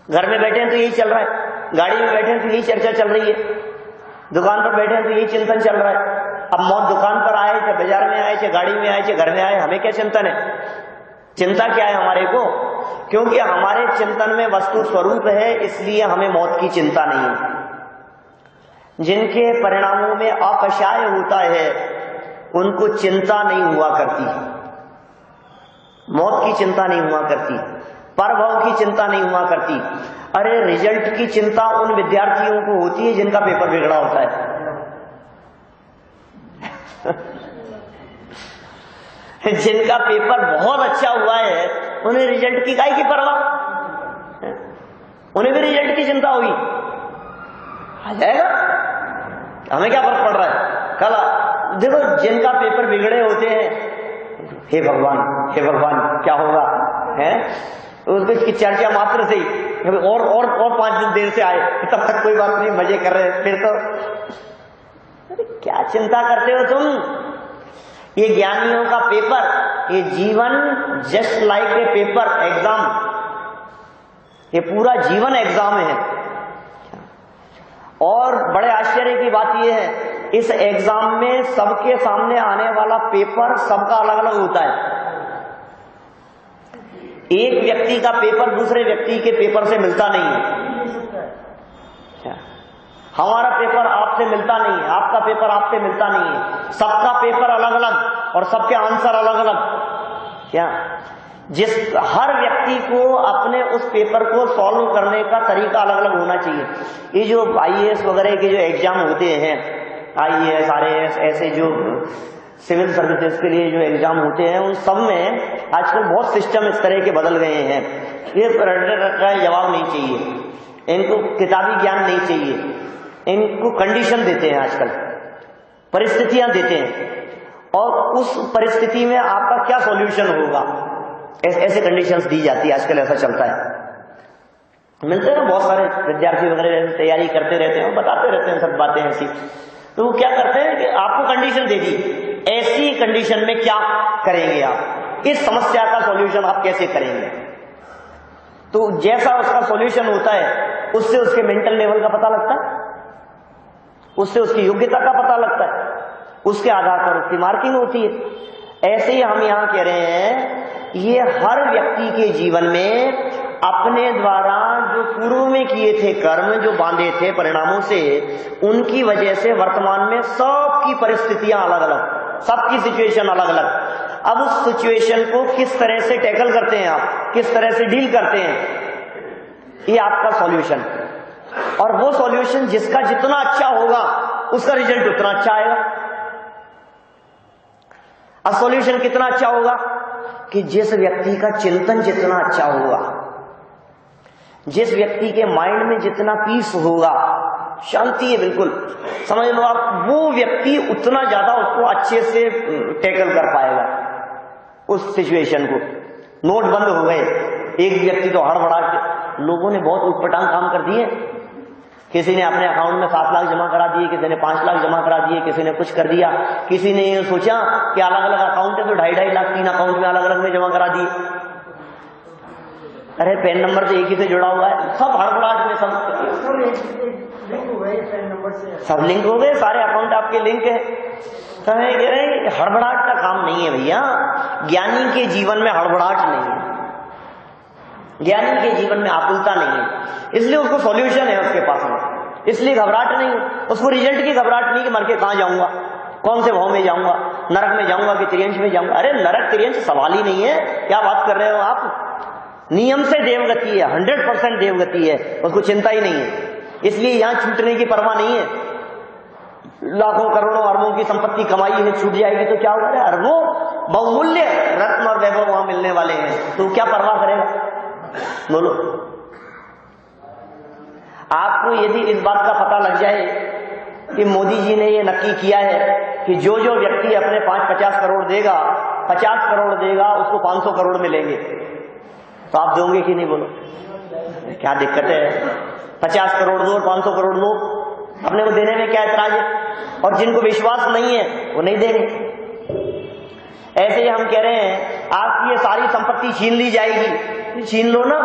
घर में बैठे हैं तो यही चल रहा है, गाड़ी में बैठे हैं तो यही चर्चा चल रही है, दुकान पर बैठे हैं तो यही चिंतन चल रहा है। अब मौत दुकान पर आए, चाहे बाजार में आए, चाहे गाड़ी में आए, चाहे घर में आए, हमें क्या चिंतन है? चिंता क्या है हमारे को? क्योंकि हमारे चिंतन में वस्तु स्वरूप है, इसलिए हमें मौत की चिंता नहीं है। जिनके परिणामों में अपशाय होता है उनको चिंता नहीं हुआ करती, मौत की चिंता नहीं हुआ करती, परभव की चिंता नहीं हुआ करती। अरे रिजल्ट की चिंता उन विद्यार्थियों को होती है जिनका पेपर बिगड़ा होता है। जिनका पेपर बहुत अच्छा हुआ है उन्हें रिजल्ट की काहे की परवाह? उन्हें भी रिजल्ट की चिंता होगी, आ जाएगा, हमें क्या फर्क पड़ रहा है? कल देखो जिनका पेपर बिगड़े होते हैं, हे भगवान क्या होगा है, उसकी चर्चा मात्र से ही और 5 दिन देर से आए, तब तक कोई बात नहीं, मजे कर रहे हैं। फिर तो अरे क्या चिंता करते हो तुम? ये ज्ञानियों का पेपर, ये जीवन just like a paper exam, ये पूरा जीवन एग्जाम है। और बड़े आश्चर्य की बात यह है, इस एग्जाम में सबके सामने आने वाला पेपर सबका अलग अलग होता है। एक व्यक्ति का पेपर दूसरे व्यक्ति के पेपर से मिलता नहीं है। हमारा पेपर आपसे मिलता नहीं है, आपका पेपर आपसे मिलता नहीं है, सबका पेपर अलग अलग और सबके आंसर अलग अलग। क्या हर व्यक्ति को अपने उस पेपर को सॉल्व करने का तरीका अलग अलग होना चाहिए। ये जो IAS वगैरह के जो एग्जाम होते हैं, IAS RAS ऐसे जो सिविल सर्विसेज के लिए जो एग्जाम होते हैं, उन सब में आजकल बहुत सिस्टम इस तरह के बदल गए हैं। ये रट का जवाब नहीं चाहिए, इनको किताबी ज्ञान नहीं चाहिए, इनको कंडीशन देते हैं, आजकल परिस्थितियां देते हैं, और उस परिस्थिति में आपका क्या सॉल्यूशन होगा, ऐसे कंडीशंस दी जाती है। आजकल ऐसा चलता है। मिलते हैं बहुत सारे विद्यार्थी वगैरह तैयारी करते रहते हैं, बताते रहते हैं सब बातें ऐसी। तो वो क्या करते हैं कि आपको कंडीशन दे दी, ऐसी कंडीशन में क्या करेंगे आप, इस समस्या का सॉल्यूशन आप कैसे करेंगे। तो जैसा उसका सॉल्यूशन होता है उससे उसके मेंटल लेवल का पता लगता है, उससे उसकी योग्यता का पता लगता है, उसके आधार पर उसकी मार्किंग होती है। ऐसे ही हम यहां कह रहे हैं, ये हर व्यक्ति के जीवन में अपने द्वारा जो पूर्व में किए थे कर्म, जो बांधे थे परिणामों से, उनकी वजह से वर्तमान में सबकी परिस्थितियां अलग अलग, सबकी सिचुएशन अलग अलग। अब उस सिचुएशन को किस तरह से टैकल करते हैं आप, किस तरह से डील करते हैं, ये आपका सॉल्यूशन। और वो सॉल्यूशन जिसका जितना अच्छा होगा उसका रिजल्ट उतना अच्छा आएगा। अब सॉल्यूशन कितना अच्छा होगा कि जिस व्यक्ति का चिंतन जितना अच्छा होगा, जिस व्यक्ति के माइंड में जितना पीस होगा, शांति है बिल्कुल, समझ लो आप, वो व्यक्ति उतना ज्यादा उसको अच्छे से टैकल कर पाएगा उस सिचुएशन को। नोट बंद हो गए, एक व्यक्ति तो हड़बड़ा के लोगों ने बहुत उटपटांग काम कर दिए। किसी ने अपने अकाउंट में 7 लाख जमा करा दिए, किसी ने 5 लाख जमा करा दिए, किसी ने कुछ कर दिया, किसी ने ये सोचा कि अलग अलग अकाउंट है तो 2.5 लाख 3 अकाउंट में अलग अलग में जमा करा दिए। अरे पैन नंबर तो एक ही से जुड़ा हुआ है, सब हड़बड़ाहट में सब लिंक हो गए, सारे अकाउंट आपके लिंक है। तो मैं कह रहे हैं हड़बड़ाहट का काम नहीं है भैया, ज्ञानी के जीवन में हड़बड़ाहट नहीं है, ज्ञानी के जीवन में आकुलता नहीं है, इसलिए उसको सॉल्यूशन है उसके पास में, इसलिए घबराहट नहीं, उसको रिजल्ट की घबराहट नहीं कि मर के कहां जाऊंगा, कौन से भाव में जाऊंगा, नरक में जाऊंगा कि त्रियंश में जाऊंगा। अरे नरक त्रियंश सवाल ही नहीं है, क्या बात कर रहे हो आप। नियम से देवगति है, 100% देवगति है, उसको चिंता ही नहीं है, इसलिए यहां छूटने की परवाह नहीं है। लाखों करोड़ों अरबों की संपत्ति कमाई है, छूट जाएगी तो क्या होगा, अरबों बहुमूल्य रत्न और वैभव वहां मिलने वाले हैं, तो क्या परवाह करेगा। बोलो, आपको यदि इस बात का पता लग जाए कि मोदी जी ने ये नक्की किया है कि जो जो व्यक्ति अपने 5-50 करोड़ देगा, 50 करोड़ देगा, उसको 500 करोड़ मिलेंगे, तो आप दोगे कि नहीं। बोलो क्या दिक्कत है, 50 करोड़ दो और 500 करोड़ दो, अपने को देने में क्या ऐतराज है। और जिनको विश्वास नहीं है वो नहीं देंगे। ऐसे ही हम कह रहे हैं आपकी ये सारी संपत्ति छीन ली जाएगी, छीन लो ना,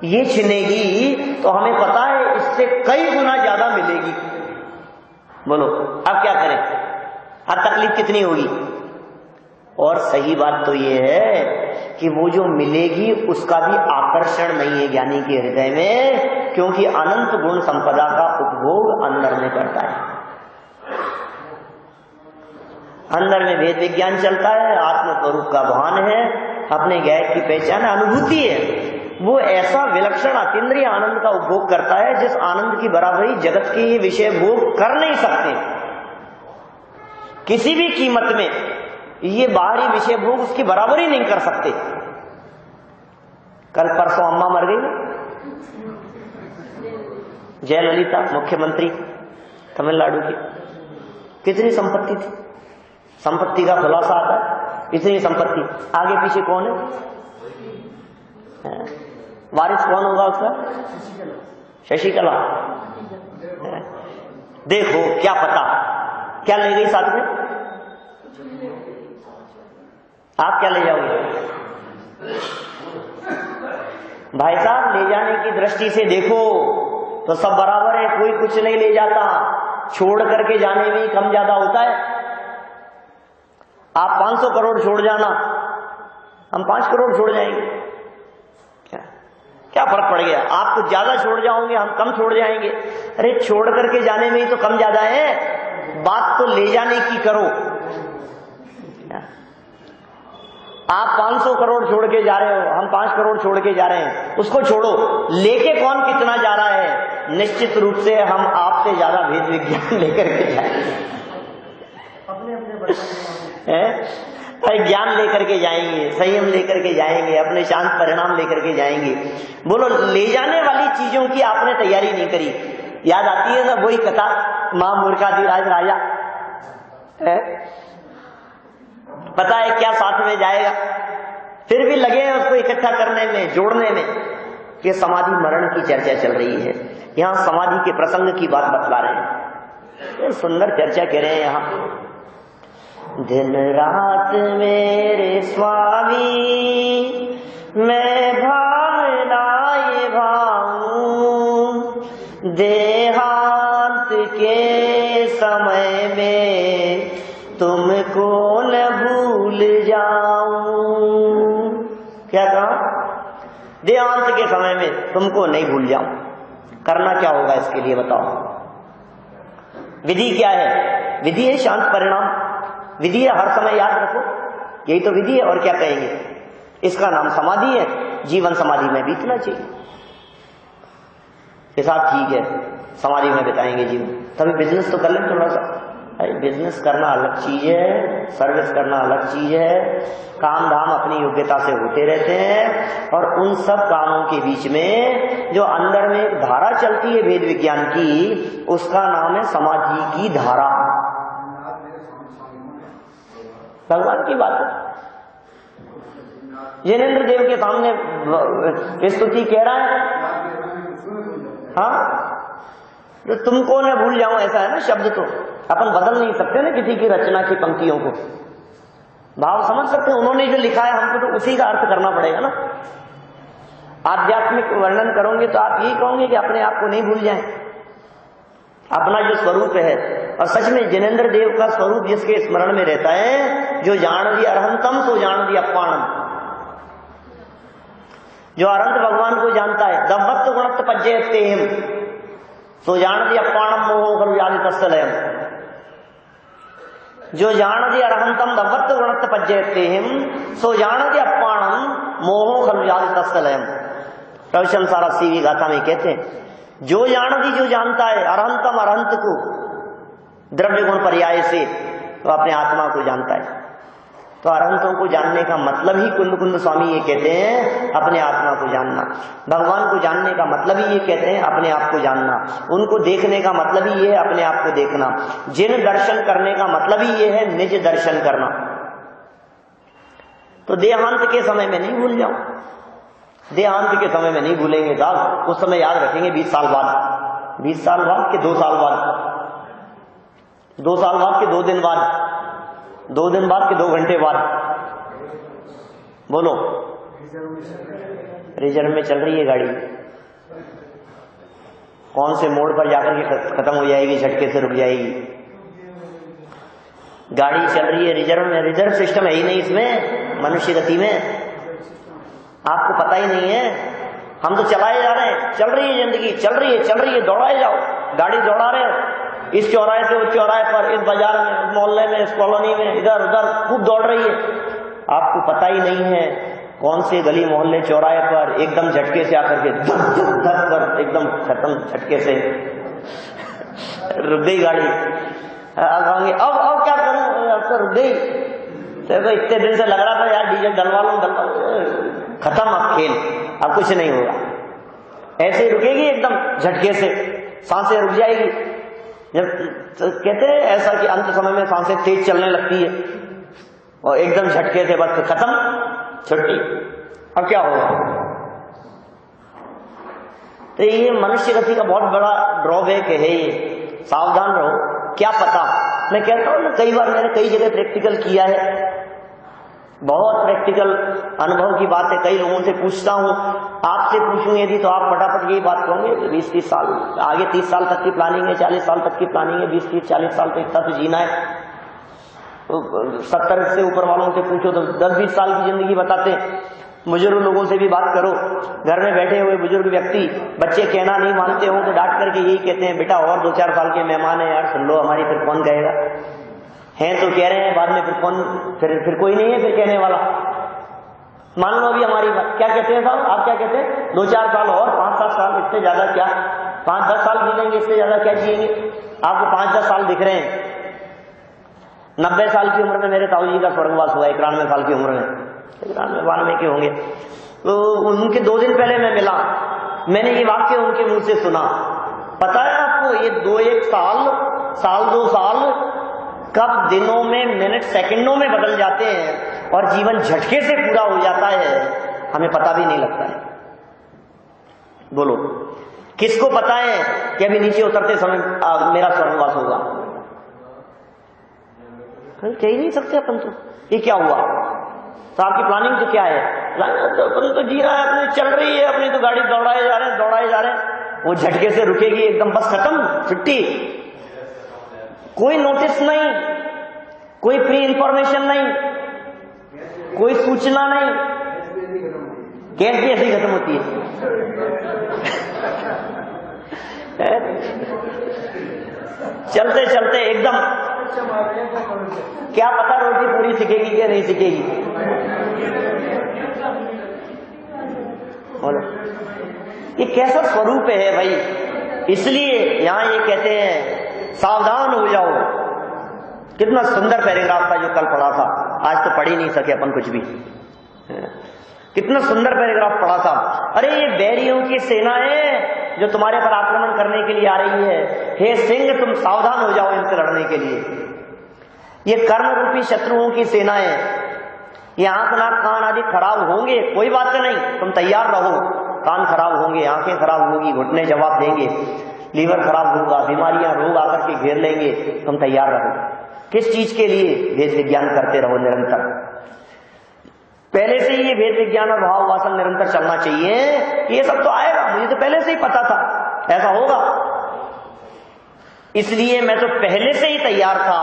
ये छीनेगी तो हमें पता है इससे कई गुना ज्यादा मिलेगी। बोलो अब क्या करें, अब तकलीफ कितनी होगी। और सही बात तो ये है कि वो जो मिलेगी उसका भी आकर्षण नहीं है ज्ञानी के हृदय में, क्योंकि अनंत गुण संपदा का उपभोग अंदर में करता है, अंदर में वेद विज्ञान चलता है, आत्म स्वरूप का भान है, अपने गायक की पहचान अनुभूति है। वो ऐसा विलक्षण अतीन्द्रिय आनंद का उपभोग करता है जिस आनंद की बराबरी जगत के ये विषय भोग कर नहीं सकते किसी भी कीमत में। ये बाहरी विषय भोग उसकी बराबरी नहीं कर सकते। कल परसों अम्मा मर गई, जयललिता मुख्यमंत्री तमिलनाडु की, कितनी संपत्ति थी, संपत्ति का खुलासा आता है, इतनी संपत्ति, आगे पीछे कौन है, वारिस कौन होगा उसका, शशिकला। देखो क्या पता क्या ले गई साथ में, आप क्या ले जाओगे भाई साहब। ले जाने की दृष्टि से देखो तो सब बराबर है, कोई कुछ नहीं ले जाता, छोड़ करके जाने में ही कम ज्यादा होता है। आप 500 करोड़ छोड़ जाना, हम 5 करोड़ छोड़ जाएंगे, क्या फर्क पड़ गया। आप कुछ ज्यादा छोड़ जाओगे, हम कम छोड़ जाएंगे। अरे छोड़ करके जाने में ही तो कम ज्यादा है, बात तो ले जाने की करो। आप 500 करोड़ छोड़ के जा रहे हो, हम 5 करोड़ छोड़ के जा रहे हैं, उसको छोड़ो, लेके कौन कितना जा रहा है। निश्चित रूप से हम आपसे ज्यादा भेद विज्ञान लेकर के जाएंगे, अपने ज्ञान लेकर के जाएंगे, संयम लेकर के जाएंगे, अपने शांत परिणाम लेकर के जाएंगे। बोलो ले जाने वाली चीजों की आपने तैयारी नहीं करी। याद आती है ना वही कथा, मां मूर्खाधिराज राजा है, पता है क्या साथ में जाएगा, फिर भी लगे हैं उसको इकट्ठा करने में, जोड़ने में। कि समाधि मरण की चर्चा चल रही है, यहां समाधि के प्रसंग की बात बतला रहे हैं। तो सुंदर चर्चा कह रहे हैं यहां। दिन रात मेरे स्वामी मैं भावनाए भाऊं, देहांत के समय में तुमको न भूल जाऊं। क्या कहा, देहांत के समय में तुमको नहीं भूल जाऊं। करना क्या होगा इसके लिए बताओ, विधि क्या है। विधि है शांत परिणाम, विधि है हर समय याद रखो, यही तो विधि है। और क्या कहेंगे, इसका नाम समाधि है, जीवन समाधि में बीतना चाहिए। हिसाब ठीक है, समाधि में बिताएंगे जीवन, तभी बिजनेस तो कर लें थोड़ा सा। बिजनेस करना अलग चीज है, सर्विस करना अलग चीज है। काम धाम अपनी योग्यता से होते रहते हैं, और उन सब कामों के बीच में जो अंदर में एक धारा चलती है वेद विज्ञान की, उसका नाम है समाधि की धारा। भगवान की बात है, जिनेंद्र देव के सामने स्तुति कह रहा है। हाँ, तो तुमको न भूल जाऊं, ऐसा है ना शब्द, तो अपन बदल नहीं सकते ना किसी की रचना की पंक्तियों को, भाव समझ सकते हैं। उन्होंने जो लिखा है हमको तो उसी का अर्थ करना पड़ेगा ना। आध्यात्मिक वर्णन करोगे तो आप यही कहोगे कि अपने आप को नहीं भूल जाएं, अपना जो स्वरूप है। और सच में जिनेंद्र देव का स्वरूप जिसके स्मरण में रहता है, जो जान दी अरहंतम तो जान दी अपाणम, जो अरहंत भगवान को जानता है, दवत्त गुणत्त पज्जयतेहम तो जान दी अपाणम मोह खलु तत्सलयम, जो जान दी अरहंतम दवत्त गुणत्त पज्जयतेहम सो जान दी अपाणम मोह खलु तत्सलयम। रविशंकर सारा सीवी गाथा में कहते हैं, जो जान दी, जो जानता है अरहंतम, अरहंत को द्रव्य गुण पर्याय से, तो अपने आत्मा को जानता है। तो अरहंतों को जानने का मतलब ही कुंद कुंद स्वामी ये कहते हैं अपने आत्मा को जानना। भगवान को जानने का मतलब ही ये कहते हैं अपने आप को जानना। उनको देखने का मतलब ही ये है अपने आप को देखना। जिन दर्शन करने का मतलब ही ये है निज दर्शन करना। तो देहांत के समय में नहीं भूल जाओ, देहांत के समय में नहीं भूलेंगे साहब, उस समय याद रखेंगे 20 साल बाद, 20 साल बाद के 2 साल बाद, 2 साल बाद के 2 दिन बाद, 2 दिन बाद के 2 घंटे बाद। बोलो, रिजर्व में चल रही है गाड़ी, कौन से मोड़ पर जाकर के खत्म हो जाएगी, झटके से रुक जाएगी। गाड़ी चल रही है रिजर्व में, रिजर्व सिस्टम है ही नहीं इसमें, मनुष्य गति में, आपको पता ही नहीं है। हम तो चलाए जा रहे हैं, चल रही है जिंदगी, चल रही है, दौड़ाए जाओ, गाड़ी दौड़ा रहे हो, इस चौराहे से उस चौराहे पर, इस बाजार में, इस मोहल्ले में, इस कॉलोनी में, इधर उधर खूब दौड़ रही है। आपको पता ही नहीं है कौन से गली मोहल्ले चौराहे पर एकदम झटके से आकर के धक धक धक कर एकदम खत्म, झटके से रुक गई गाड़ी। अब क्या करूं, अब तो रुक गई। तो इतने दिन से लग रहा था यार डीजल डलवा लो, खत्म अब खेल, अब कुछ नहीं होगा। ऐसे ही रुकेगी एकदम झटके से, सांसें रुक जाएगी। जब तो कहते हैं ऐसा कि अंत समय में सांसें तेज चलने लगती है और एकदम झटके से बस खत्म, छुट्टी, अब क्या होगा। तो ये मनुष्य गति का बहुत बड़ा ड्रॉबैक है, ये सावधान रहो। क्या पता, मैं कहता हूं ना, कई बार मैंने कई जगह प्रैक्टिकल किया है, बहुत प्रैक्टिकल अनुभव की बात है। कई लोगों से पूछता हूं, आपसे पूछूं यदि तो आप फटाफट यही बात कहोगे 20-30 साल आगे, 30 साल तक की प्लानिंग है, 40 साल तक की प्लानिंग है, 20-30-40 साल तो इतना तो जीना है। तो 70 से ऊपर वालों से पूछो तो 10-20 साल की जिंदगी बताते। बुजुर्ग लोगों से भी बात करो, घर में बैठे हुए बुजुर्ग व्यक्ति, बच्चे कहना नहीं मानते हो तो डांट करके यही कहते हैं, बेटा और 2-4 साल के मेहमान है यार, सुन लो हमारी, फिर कौन कहेगा, हैं तो कह रहे हैं, बाद में फिर कौन, फिर कोई नहीं है फिर कहने वाला। मान लो अभी हमारी बात, क्या कहते हैं साहब, आप क्या कहते हैं, 2-4 साल और, 5-7 साल, इससे ज्यादा क्या, 5-10 साल जीलेंगे, इससे ज्यादा क्या जिएंगे। आपको 5-10 साल दिख रहे हैं। 90 साल की उम्र में मेरे ताऊ जी का स्वर्गवास हुआ, 91 साल की उम्र में, 91 के होंगे। तो उनके 2 दिन पहले मैं मिला, मैंने ये वाक्य उनके मुंह से सुना। पता है आपको, ये 2-1 साल 2 साल कब दिनों में, मिनट, सेकंडों में बदल जाते हैं और जीवन झटके से पूरा हो जाता है, हमें पता भी नहीं लगता है। बोलो, किसको पता है कि अभी नीचे उतरते समय मेरा स्वर्गवास होगा? कह ही नहीं सकते अपन तो। ये क्या हुआ, तो आपकी प्लानिंग तो क्या है? अपन तो जी रहा है, अपनी चल रही है, अपनी तो गाड़ी दौड़ाए जा रहे हैं, वो झटके से रुकेगी एकदम, बस खत्म, छुट्टी। कोई नोटिस नहीं, कोई प्री इंफॉर्मेशन नहीं, कोई सूचना नहीं, गैस भी ऐसे ही खत्म होती है। चलते चलते एकदम, क्या पता रोटी पूरी सिकेगी या नहीं सिकेगी। बोलो, ये कैसा स्वरूप है भाई। इसलिए यहां ये कहते हैं सावधान हो जाओ। कितना सुंदर पैराग्राफ था जो कल पढ़ा था, आज तो पढ़ ही नहीं सके अपन कुछ भी। कितना सुंदर पैराग्राफ पढ़ा था। अरे ये बैरियों की सेना है जो तुम्हारे पर आक्रमण करने के लिए आ रही है। हे सिंह, तुम सावधान हो जाओ इनसे लड़ने के लिए। ये कर्ण रूपी शत्रुओं की सेना है, ये आंख नाक कान आदि खराब होंगे, कोई बात नहीं, तुम तैयार रहो। कान खराब होंगे, आंखें खराब होगी, घुटने जवाब देंगे, लीवर खराब होगा, बीमारियां रोग आकर के घेर लेंगे, तुम तैयार रहो। किस चीज के लिए? वेद विज्ञान करते रहो निरंतर। पहले से ही ये वेद विज्ञान और भाव वासन निरंतर चलना चाहिए। ये सब तो आएगा, मुझे तो पहले से ही पता था ऐसा होगा, इसलिए मैं तो पहले से ही तैयार था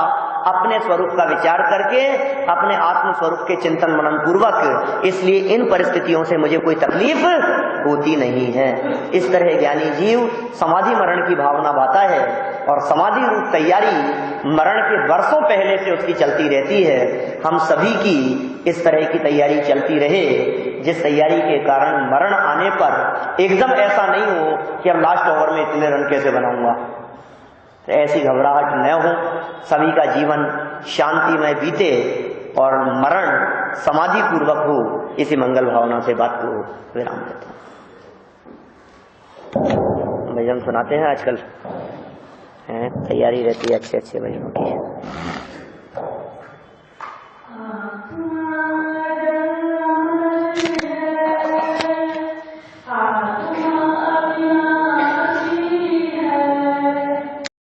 अपने स्वरूप का विचार करके, अपने आत्म स्वरूप के चिंतन मनन पूर्वक। इसलिए इन परिस्थितियों से मुझे कोई तकलीफ होती नहीं है। इस तरह ज्ञानी जीव समाधि मरण की भावना भाता है और समाधि रूप तैयारी मरण के वर्षों पहले से उसकी चलती रहती है। हम सभी की इस तरह की तैयारी चलती रहे, जिस तैयारी के कारण मरण आने पर एकदम ऐसा नहीं हो कि अब लास्ट ओवर में इतने रन कैसे बनाऊंगा, तो ऐसी घबराहट न हो, सभी का जीवन शांतिमय बीते और मरण समाधि पूर्वक हो। इसी मंगल भावना से बात को विराम देता हूँ। भजन सुनाते हैं आजकल, तैयारी रहती है अच्छे अच्छे भजनों की।